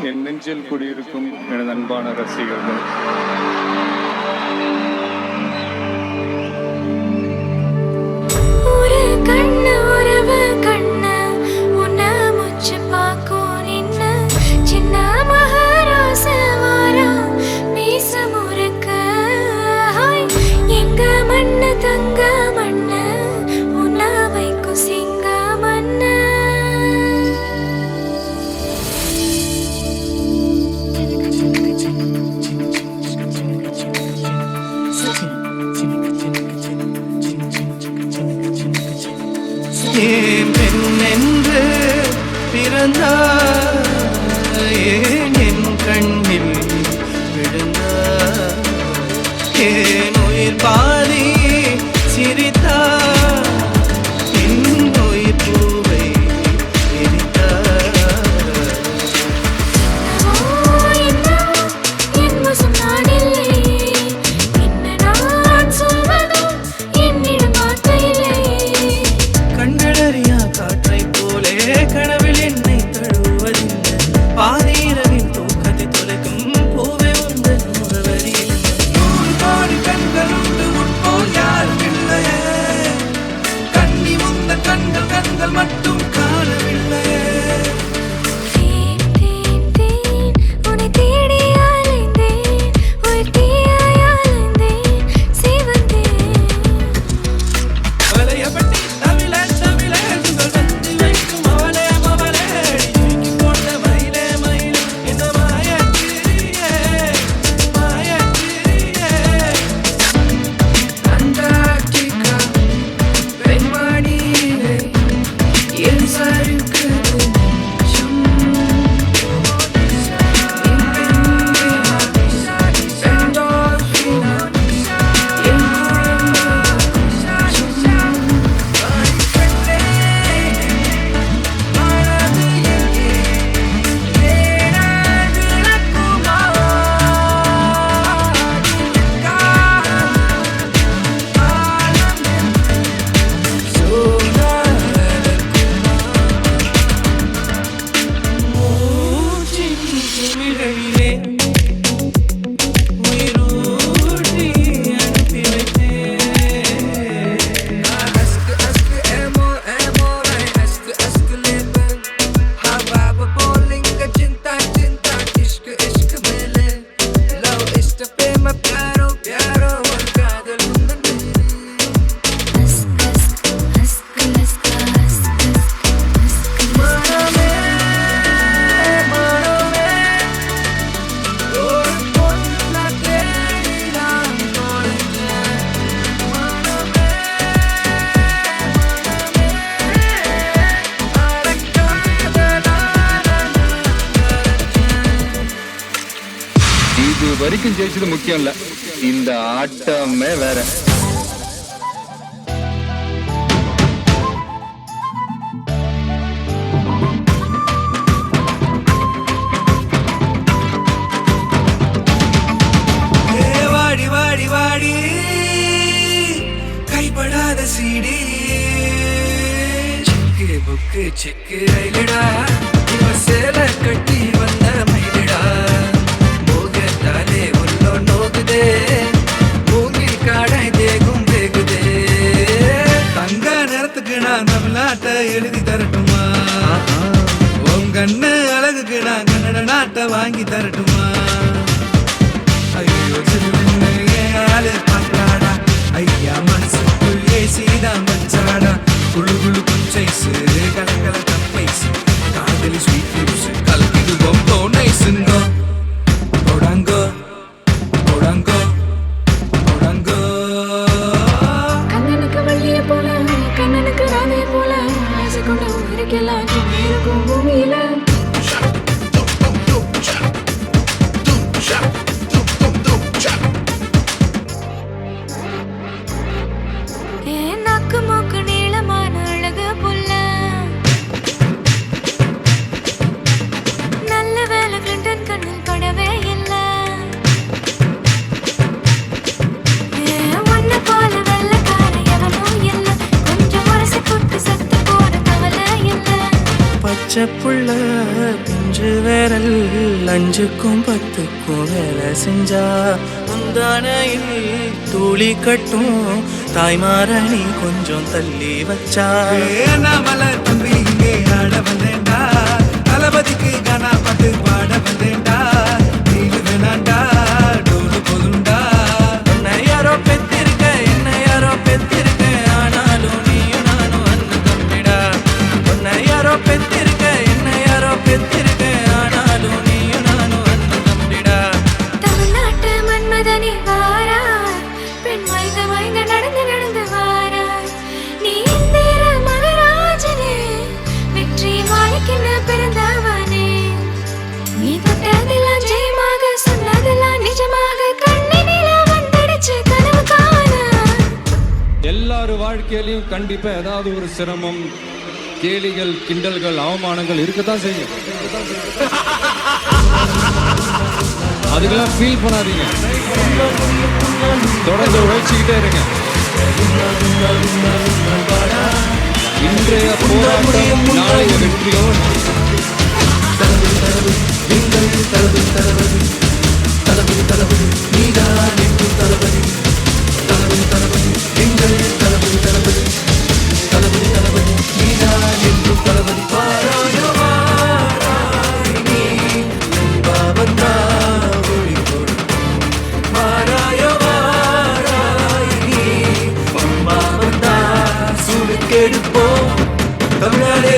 என் நெஞ்சில் குடியிருக்கும் எனது அன்பான ரசிகர்கள், ஒரு கண்ணு உறவு கண்ணு உன்னை முச்சு பார்க்கும் நின்னு சின்ன மகாராச வாரா மீச முறுக்க எங்க மண்ணு தங்க மண்ணு உன்னை வைக்கும் சிங்க மண்ணு. ஏன் பெண் என்று பிறந்தாய், ஏன் என் கண்ணில் விழுந்தாய், ஏன் உயிர் பாதி சிரித்தாய், என் உயிர் பூவை எரித்தாய். கண்டறியா காற்றை போலே கனவில் என்னை தழுவதில்லை, பாதிரவின் தூக்கத்தை தொலைக்கும் பூவே உங்கள் முகவரியில். கோடி கண்கள் உண்டு உட்போல் யாரும் இல்லையே, கண்ணி முந்த கண்கள் கண்கள் மட்டும் காணவில்லையே. வளையப்பட்டி தமிழே தமிழே புகழ் வந்து வைக்கும் அவளே மவளே, இடுக்கி போட்ட மயிலே மயிலே இந்த மாயக்கிளியே மாயக்கிளியே. அண்டார்டிகா பெண்மணியிலே என் சறுக்குது நிமிஷம். எண்டோர்ஃபினா என் இது வரைக்கும் ஜெயிச்சது முக்கியம் இல்ல, இந்த ஆட்டமே வேற. வாடி வாடி வாடி கைப்படாத சீடி, செக்கு புக்கு செக்கு ரயிலடா, இவ சேல கட்டி வந்த மயிலடா, மோகத்தாலே உள்ளோ நோக்குதே, மூங்கில் காடாய் தேகும் தேகுதே. தங்க நேரத்துக்கு நான் தமிழ்நாட்டை எழுதி தரட்டுமா, உங்க கண்ணு அழகுக்கு நான் கன்னட நாட்டை வாங்கி தரட்டுமா. ஐயோ சிறுவன்னு ஆளு பாட்டாடா, ஐயா மனசுக்குள் ஏசிதான் வச்சாடா, குழு குழு குஞ்சைசு கலங்கல தப்பைசு காதலி ஸ்வீட் நியூஸ் கலக்கிது ரொம்ப நைசுங்கோ. தொடங்கோ தொடங்கோ தொடங்கோ. கண்ணனுக்கு வள்ளிய போல கண்ணனுக்கு ராதைய போல ஆசை கொண்ட உயிருக்கெல்லாம் இருக்கும் பூமியில. ஏன் நாக்கு புள்ள பிஞ்சு விரல் 5க்கும் 10க்கும் வேலை செஞ்சா முந்தானையில் தூளி கட்டும் தாய்மாரணி கொஞ்சம் தள்ளி வச்சா மலர் தம்பி இங்கே ஆட வந்தேன்டா தளபதிக்கு கானா பாட்டு பாட வந்தேன்டா நீங்க வேணாண்டா டோடு போதுண்டா என்னை யாரோ பெத்திருக்க ஆனாலும் நீயும் நானும் அண்ணன் தம்பிடா உன்னை யாரோ பெத்திருக்க ஆனாலும் நீயும் நானும் அண்ணன் தம்பிடா தமிழ்நாட்டு மன்மதனி வாராய் பெண் வாய்ந்த வாய்ந்த நடந்து நடந்து வாராய் நீ இந்திர மகராஜனே வெற்றி மாலைக்கென பிறந்தவனே நீ தொட்டதெல்லாம் ஜெயமாக சொன்னதெல்லாம் நிஜமாக கண்ணினில வந்துடுச்சு கனவு காண எல்லார் வாழ்க்கையிலையும் கண்டிப்பா ஏதாவது ஒரு சிரமம் கேலிகள் கிண்டல்கள் அவமானங்கள் இருக்கத்தான் செய்யும். அதுக்கெல்லாம் ஃபீல் பண்ணாதீங்க, தொடர்ந்து உழைச்சிக்கிட்டே இருங்க. இன்றைய போராட்டம் நாளைய வெற்றியோடு எடுப்போம் தமிழரே